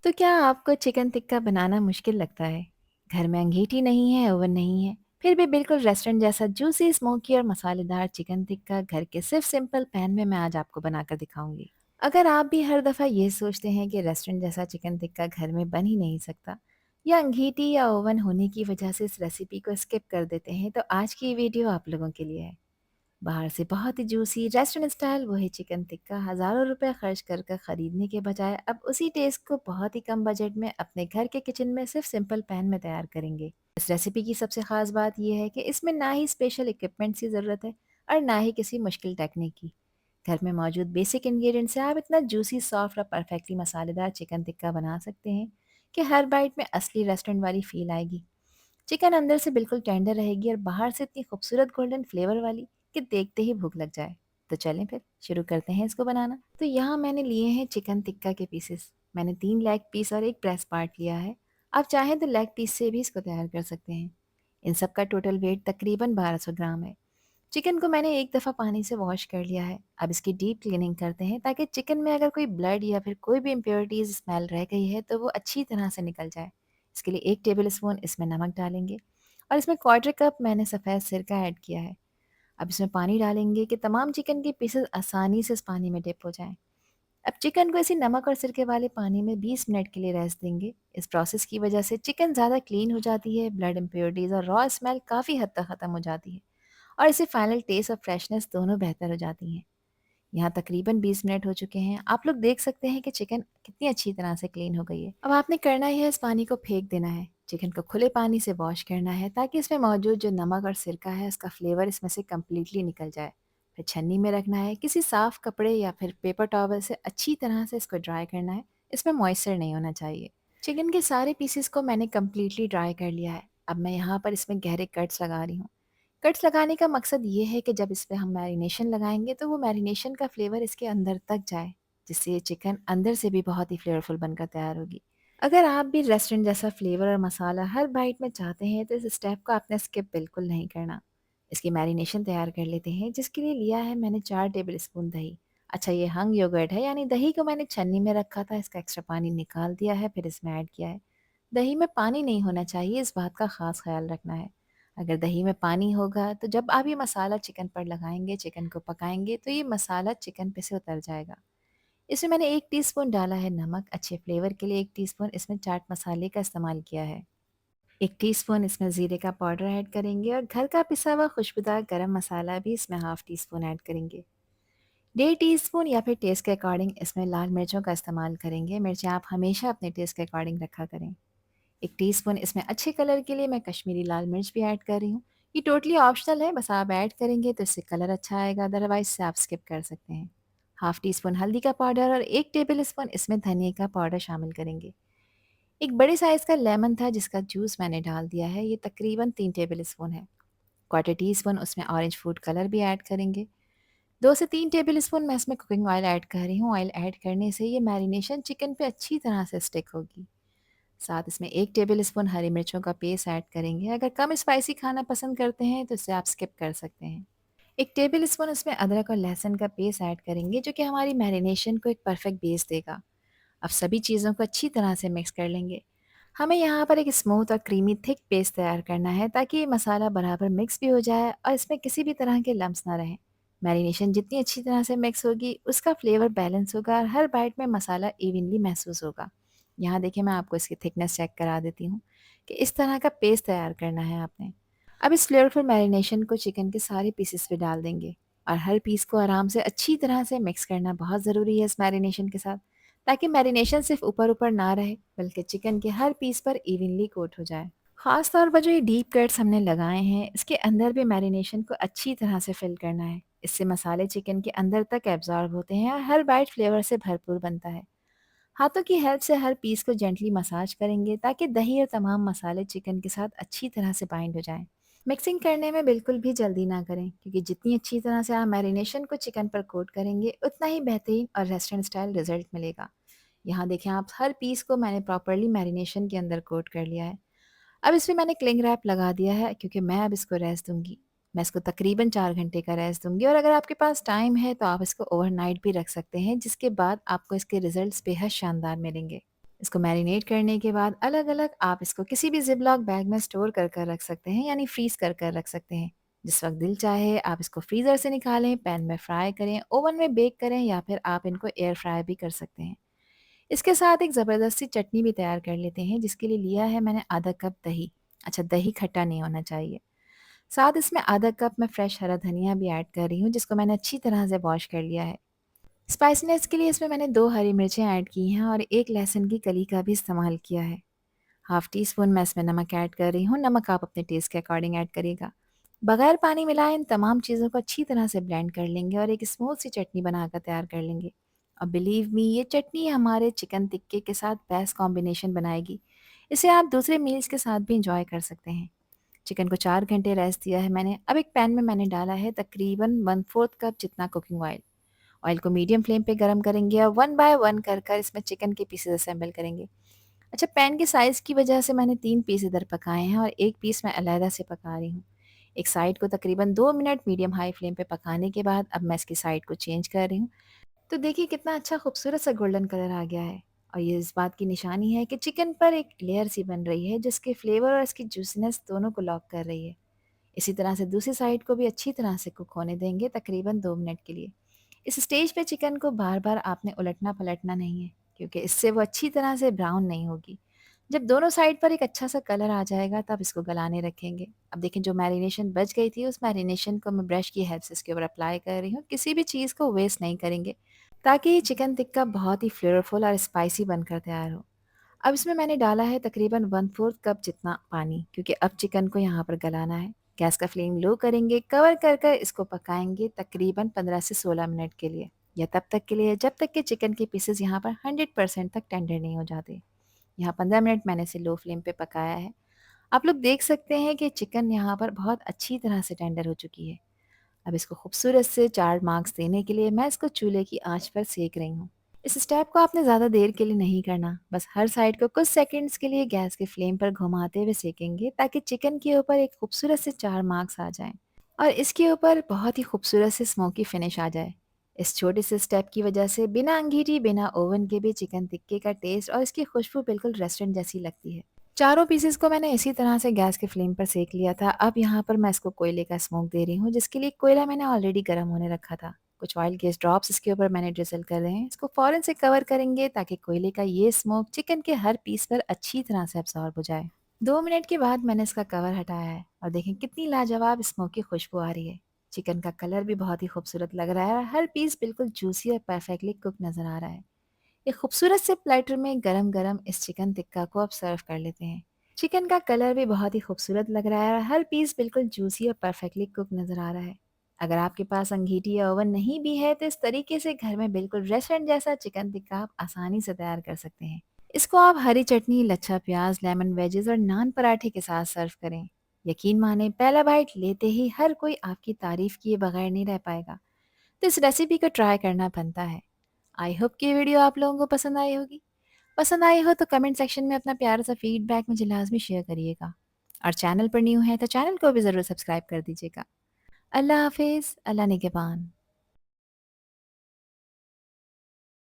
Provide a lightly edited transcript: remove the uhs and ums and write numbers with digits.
तो क्या आपको चिकन टिक्का बनाना मुश्किल लगता है? घर में अंगीठी नहीं है, ओवन नहीं है, फिर भी बिल्कुल रेस्टोरेंट जैसा जूसी, स्मोकी और मसालेदार चिकन टिक्का घर के सिर्फ सिंपल पैन में मैं आज आपको बनाकर दिखाऊंगी। अगर आप भी हर दफ़ा ये सोचते हैं कि रेस्टोरेंट जैसा चिकन टिक्का घर में बन ही नहीं सकता, या अंगीठी या ओवन होने की वजह से इस रेसिपी को स्किप कर देते हैं, तो आज की ये वीडियो आप लोगों के लिए है। बाहर से बहुत ही जूसी रेस्टोरेंट स्टाइल वही चिकन टिक्का हज़ारों रुपए खर्च कर कर ख़रीदने के बजाय अब उसी टेस्ट को बहुत ही कम बजट में अपने घर के किचन में सिर्फ सिंपल पैन में तैयार करेंगे। इस रेसिपी की सबसे ख़ास बात यह है कि इसमें ना ही स्पेशल इक्विपमेंट्स की ज़रूरत है और ना ही किसी मुश्किल टेक्निक की। घर में मौजूद बेसिक इंग्रेडिएंट से आप इतना जूसी, सॉफ्ट और परफेक्टली मसालेदार चिकन टिक्का बना सकते हैं कि हर बाइट में असली रेस्टोरेंट वाली फील आएगी। चिकन अंदर से बिल्कुल टेंडर रहेगी और बाहर से इतनी खूबसूरत गोल्डन फ्लेवर वाली कि देखते ही भूख लग जाए। तो चलें फिर शुरू करते हैं इसको बनाना। तो यहाँ मैंने लिए हैं चिकन टिक्का के पीसेस। मैंने 3 लेग पीस और एक ब्रेस्ट पार्ट लिया है। आप चाहें तो लेग पीस से भी इसको तैयार कर सकते हैं। इन सब का टोटल वेट तकरीबन 1200 ग्राम है। चिकन को मैंने एक दफ़ा पानी से वॉश कर लिया है। अब इसकी डीप क्लीनिंग करते हैं ताकि चिकन में अगर कोई ब्लड या फिर कोई भी इम्प्योरिटीज़ स्मेल रह गई है तो वो अच्छी तरह से निकल जाए। इसके लिए 1 टेबल स्पून इसमें नमक डालेंगे और इसमें क्वार्टर कप मैंने सफ़ेद सिरका ऐड किया है। अब इसमें पानी डालेंगे कि तमाम चिकन के पीसेस आसानी से इस पानी में डिप हो जाएं। अब चिकन को इसी नमक और सिरके वाले पानी में 20 मिनट के लिए रेस्ट देंगे। इस प्रोसेस की वजह से चिकन ज़्यादा क्लीन हो जाती है, ब्लड इम्प्योरिटीज़ और रॉ स्मेल काफ़ी हद तक ख़त्म हो जाती है और इससे फाइनल टेस्ट और फ्रेशनेस दोनों बेहतर हो जाती हैं। यहाँ तकरीबन 20 मिनट हो चुके हैं। आप लोग देख सकते हैं कि चिकन कितनी अच्छी तरह से क्लीन हो गई है। अब आपने करना ही है, इस पानी को फेंक देना है। चिकन को खुले पानी से वॉश करना है ताकि इसमें मौजूद जो नमक और सिरका है उसका फ्लेवर इसमें से कम्प्लीटली निकल जाए। फिर छन्नी में रखना है, किसी साफ़ कपड़े या फिर पेपर टॉवल से अच्छी तरह से इसको ड्राई करना है। इसमें मॉइस्चर नहीं होना चाहिए। चिकन के सारे पीसेस को मैंने कम्प्लीटली ड्राई कर लिया है। अब मैं यहाँ पर इसमें गहरे कट्स लगा रही हूँ। कट्स लगाने का मकसद ये है कि जब इस पे हम मैरिनेशन लगाएँगे तो वो मैरिनेशन का फ्लेवर इसके अंदर तक जाए, जिससे ये चिकन अंदर से भी बहुत ही फ्लेवरफुल बनकर तैयार होगी। अगर आप भी रेस्टोरेंट जैसा फ्लेवर और मसाला हर बाइट में चाहते हैं तो इस स्टेप को आपने स्किप बिल्कुल नहीं करना। इसकी मैरिनेशन तैयार कर लेते हैं, जिसके लिए लिया है मैंने 4 टेबल स्पून दही। अच्छा, ये हंग योगर्ट है, यानी दही को मैंने छन्नी में रखा था, इसका एक्स्ट्रा पानी निकाल दिया है, फिर इसमें ऐड किया है। दही में पानी नहीं होना चाहिए, इस बात का ख़ास ख़्याल रखना है। अगर दही में पानी होगा तो जब आप ये मसाला चिकन पर लगाएँगे, चिकन को पकाएँगे तो ये मसाला चिकन पे से उतर जाएगा। इसमें मैंने 1 टीस्पून डाला है नमक, अच्छे फ्लेवर के लिए 1 टीस्पून इसमें चाट मसाले का इस्तेमाल किया है। 1 टीस्पून इसमें ज़ीरे का पाउडर ऐड करेंगे और घर का पिसा हुआ खुशबूदार गरम मसाला भी इसमें हाफ़ टीस्पून ऐड करेंगे। 1.5 टीस्पून या फिर टेस्ट के अकॉर्डिंग इसमें लाल मिर्चों का इस्तेमाल करेंगे। मिर्चें आप हमेशा अपने टेस्ट के अकॉर्डिंग रखा करें। 1 टीस्पून इसमें अच्छे कलर के लिए मैं कश्मीरी लाल मिर्च भी ऐड कर रही हूँ। ये टोटली ऑप्शनल है, बस आप ऐड करेंगे तो इससे कलर अच्छा आएगा, अदरवाइज़ से आप स्किप कर सकते हैं। हाफ़ टी स्पून हल्दी का पाउडर और 1 टेबल स्पून इसमें धनिया का पाउडर शामिल करेंगे। एक बड़े साइज़ का लेमन था जिसका जूस मैंने डाल दिया है, ये तकरीबन 3 टेबल स्पून है। क्वार्टर टी स्पून उसमें ऑरेंज फूड कलर भी ऐड करेंगे। 2 से 3 टेबल स्पून मैं इसमें कुकिंग ऑयल ऐड कर रही हूँ। ऑयल ऐड करने से ये मैरिनेशन चिकन पे अच्छी तरह से स्टिक होगी। साथ इसमें 1 टेबल स्पून हरी मिर्चों का पेस्ट ऐड करेंगे। अगर कम स्पाइसी खाना पसंद करते हैं तो इसे आप स्किप कर सकते हैं। 1 टेबल स्पून इसमें अदरक और लहसुन का पेस्ट ऐड करेंगे, जो कि हमारी मैरिनेशन को एक परफेक्ट बेस देगा। अब सभी चीज़ों को अच्छी तरह से मिक्स कर लेंगे। हमें यहाँ पर एक स्मूथ और क्रीमी थिक पेस्ट तैयार करना है ताकि ये मसाला बराबर मिक्स भी हो जाए और इसमें किसी भी तरह के लम्स ना रहें। मैरिनेशन जितनी अच्छी तरह से मिक्स होगी उसका फ्लेवर बैलेंस होगा और हर बाइट में मसाला इवनली महसूस होगा। यहाँ देखिए, मैं आपको इसकी थिकनेस चेक करा देती हूँ कि इस तरह का पेस्ट तैयार करना है आपने। अब इस फ्लेवरफुल मैरिनेशन को चिकन के सारे पीसेस पे डाल देंगे और हर पीस को आराम से अच्छी तरह से मिक्स करना बहुत ज़रूरी है इस मैरिनेशन के साथ, ताकि मैरिनेशन सिर्फ ऊपर ऊपर ना रहे बल्कि चिकन के हर पीस पर इवनली कोट हो जाए। ख़ास तौर पर जो ये डीप कट्स हमने लगाए हैं, इसके अंदर भी मैरिनेशन को अच्छी तरह से फिल करना है। इससे मसाले चिकन के अंदर तक एब्जॉर्ब होते हैं और हर बाइट फ्लेवर से भरपूर बनता है। हाथों की हेल्प से हर पीस को जेंटली मसाज करेंगे ताकि दही और तमाम मसाले चिकन के साथ अच्छी तरह से बाइंड हो जाएं। मिक्सिंग करने में बिल्कुल भी जल्दी ना करें, क्योंकि जितनी अच्छी तरह से आप मैरिनेशन को चिकन पर कोट करेंगे उतना ही बेहतरीन और रेस्टोरेंट स्टाइल रिजल्ट मिलेगा। यहाँ देखें आप, हर पीस को मैंने प्रॉपर्ली मैरिनेशन के अंदर कोट कर लिया है। अब इसमें मैंने क्लिंग रैप लगा दिया है क्योंकि मैं अब इसको रेस्ट दूंगी। मैं इसको तकरीबन 4 घंटे का रेस्ट दूंगी और अगर आपके पास टाइम है तो आप इसको ओवरनाइट भी रख सकते हैं, जिसके बाद आपको इसके रिजल्ट्स बेहद शानदार मिलेंगे। इसको मैरिनेट करने के बाद अलग-अलग आप इसको किसी भी ज़िप-लॉक बैग में स्टोर कर रख सकते हैं, यानी फ्रीज़ कर रख सकते हैं। जिस वक़्त दिल चाहे आप इसको फ्रीज़र से निकालें, पैन में फ्राई करें, ओवन में बेक करें या फिर आप इनको एयर फ्राई भी कर सकते हैं। इसके साथ एक ज़बरदस्त सी चटनी भी तैयार कर लेते हैं, जिसके लिए लिया है मैंने आधा कप दही। अच्छा, दही खट्टा नहीं होना चाहिए। साथ इसमें आधा कप मैं फ्रेश हरा धनिया भी ऐड कर रही हूँ, जिसको मैंने अच्छी तरह से वॉश कर लिया है। स्पाइसीनेस के लिए इसमें मैंने 2 हरी मिर्चें ऐड की हैं और 1 लहसुन की कली का भी इस्तेमाल किया है। हाफ़ टी स्पून मैं इसमें नमक ऐड कर रही हूँ, नमक आप अपने टेस्ट के अकॉर्डिंग ऐड करिएगा। बगैर पानी मिलाए इन तमाम चीज़ों को अच्छी तरह से ब्लेंड कर लेंगे और एक स्मूथ सी चटनी बनाकर तैयार कर लेंगे। और बिलीव मी, ये चटनी हमारे चिकन टिक्के के साथ बेस्ट कॉम्बिनेशन बनाएगी। इसे आप दूसरे मील्स के साथ भी एंजॉय कर सकते हैं। चिकन को 4 घंटे रेस्ट दिया है मैंने। अब एक पैन में मैंने डाला है तकरीबन 1/4 कप जितना कुकिंग ऑयल। ऑयल को मीडियम फ्लेम पे गरम करेंगे और वन बाय वन कर इसमें चिकन के पीसेस असेंबल करेंगे। अच्छा, पैन के साइज़ की वजह से मैंने 3 पीस इधर पकाए हैं और 1 पीस मैं अलहदा से पका रही हूँ। एक साइड को तकरीबन 2 मिनट मीडियम हाई फ्लेम पे पकाने के बाद अब मैं इसकी साइड को चेंज कर रही हूँ। तो देखिए कितना अच्छा खूबसूरत सा गोल्डन कलर आ गया है और ये इस बात की निशानी है कि चिकन पर एक लेयर सी बन रही है, जिसके फ्लेवर और इसकी जूसीनेस दोनों को लॉक कर रही है। इसी तरह से दूसरी साइड को भी अच्छी तरह से कुक होने देंगे तकरीबन 2 मिनट के लिए। इस स्टेज पे चिकन को बार-बार आपने उलटना-पलटना नहीं है, क्योंकि इससे वो अच्छी तरह से ब्राउन नहीं होगी। जब दोनों साइड पर एक अच्छा-सा कलर आ जाएगा तब इसको गलाने रखेंगे। अब देखें, जो मैरिनेशन बच गई थी उस मैरिनेशन को मैं ब्रश की हेल्प से इसके ऊपर अप्लाई कर रही हूँ। किसी भी चीज़ को वेस्ट नहीं करेंगे, ताकि ये चिकन टिक्का बहुत ही फ्लेवरफुल और स्पाइसी बनकर तैयार हो। अब इसमें मैंने डाला है तकरीबन 1/4 कप जितना पानी, क्योंकि अब चिकन को यहाँ पर गलाना है। गैस का फ्लेम लो करेंगे, कवर कर इसको पकाएँगे तकरीबन 15 से 16 मिनट के लिए। या तब तक के लिए जब तक कि चिकन के पीसेज़ यहाँ पर 100% तक टेंडर नहीं हो जाते। यहाँ 15 मिनट मैंने इसे लो फ्लेम पे पकाया है। आप लोग देख सकते हैं कि चिकन यहाँ पर बहुत अच्छी तरह से टेंडर हो चुकी है। अब इसको खूबसूरत से 4 मार्क्स देने के लिए मैं इसको चूल्हे की आँच पर सेक रही हूँ। इस स्टेप को आपने ज़्यादा देर के लिए नहीं करना, बस हर साइड को कुछ सेकंड्स के लिए गैस के फ्लेम पर घुमाते हुए सेकेंगे, ताकि चिकन के ऊपर एक खूबसूरत से 4 मार्क्स आ जाएँ और इसके ऊपर बहुत ही खूबसूरत से स्मोकी फिनिश आ जाए। इस छोटे से स्टेप की वजह से बिना अंगीठी, बिना ओवन के भी चिकन टिक्के का टेस्ट और इसकी खुशबू बिल्कुल रेस्टोरेंट जैसी लगती है। चारों पीसेस को मैंने इसी तरह से गैस के फ्लेम पर सेक लिया था। अब यहाँ पर मैं इसको कोयले का स्मोक दे रही हूँ, जिसके लिए कोयला मैंने ऑलरेडी गर्म होने रखा था। कुछ ऑयल गेस ड्रॉप्स इसके ऊपर मैंने ड्रिज़ल कर रहे हैं। इसको फ़ौरन से कवर करेंगे, ताकि कोयले का ये स्मोक चिकन के हर पीस पर अच्छी तरह से अब्ज़ॉर्ब हो जाए। 2 मिनट के बाद मैंने इसका कवर हटाया है और देखें कितनी लाजवाब स्मोकी खुशबू आ रही है। चिकन का कलर भी बहुत ही खूबसूरत लग रहा है और हर पीस बिल्कुल जूसी और परफेक्टली कुक नज़र आ रहा है। एक खूबसूरत से प्लेटर में गरम-गरम इस चिकन टिक्का को अब सर्व कर लेते हैं। चिकन का कलर भी बहुत ही खूबसूरत लग रहा है और हर पीस बिल्कुल जूसी और परफेक्टली कुक नज़र आ रहा है। अगर आपके पास अंगीठी या ओवन नहीं भी है, तो इस तरीके से घर में बिल्कुल रेस्टोरेंट जैसा चिकन टिक्का आप आसानी से तैयार कर सकते हैं। इसको आप हरी चटनी, लच्छा प्याज, लेमन वेजेस और नान पराठे के साथ सर्व करें। यकीन माने, पहला बाइट लेते ही हर कोई आपकी तारीफ किए बगैर नहीं रह पाएगा। तो इस रेसिपी को ट्राई करना बनता है। आई होप कि ये वीडियो आप लोगों को पसंद आई होगी। पसंद आई हो तो कमेंट सेक्शन में अपना प्यारा सा फीडबैक मुझे लाज़मी शेयर करिएगा। और चैनल पर न्यू है तो चैनल को भी ज़रूर सब्सक्राइब कर दीजिएगा। अल्लाह हाफ़िज़, अल्लाह निगहबान।